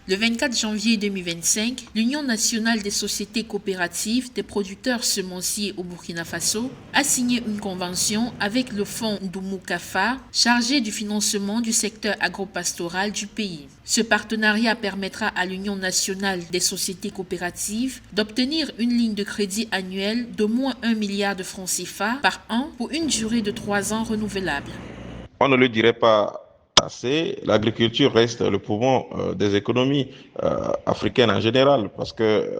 Le 24 janvier 2025, l'Union nationale des sociétés coopératives des producteurs semenciers au Burkina Faso a signé une convention avec le fonds Ndoumu-Kafa, chargé du financement du secteur agropastoral du pays. Ce partenariat permettra à l'Union nationale des sociétés coopératives d'obtenir une ligne de crédit annuelle d'au moins 1 milliard de francs CFA par an pour une durée de 3 ans renouvelable. On ne le dirait pas assez, l'agriculture reste le poumon des économies africaines en général, parce que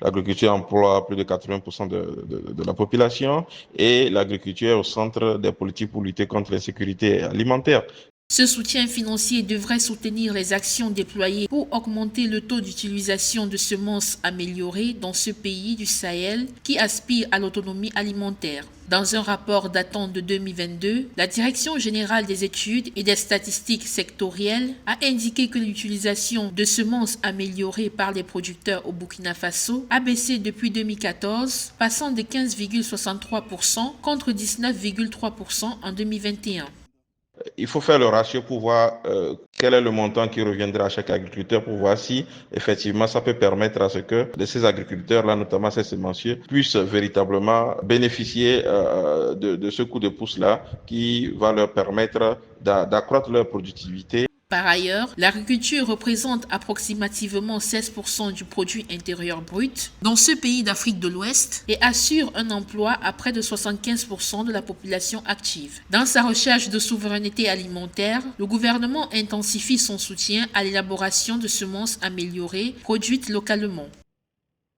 l'agriculture emploie plus de 80% de la population et l'agriculture est au centre des politiques pour lutter contre l'insécurité alimentaire. Ce soutien financier devrait soutenir les actions déployées pour augmenter le taux d'utilisation de semences améliorées dans ce pays du Sahel qui aspire à l'autonomie alimentaire. Dans un rapport datant de 2022, la Direction générale des études et des statistiques sectorielles a indiqué que l'utilisation de semences améliorées par les producteurs au Burkina Faso a baissé depuis 2014, passant de 15,63% contre 19,3% en 2021. Il faut faire le ratio pour voir quel est le montant qui reviendra à chaque agriculteur pour voir si effectivement ça peut permettre à ce que ces agriculteurs-là, notamment ces semenciers, puissent véritablement bénéficier de ce coup de pouce-là qui va leur permettre d'accroître leur productivité. Par ailleurs, l'agriculture représente approximativement 16% du produit intérieur brut dans ce pays d'Afrique de l'Ouest et assure un emploi à près de 75% de la population active. Dans sa recherche de souveraineté alimentaire, le gouvernement intensifie son soutien à l'élaboration de semences améliorées produites localement.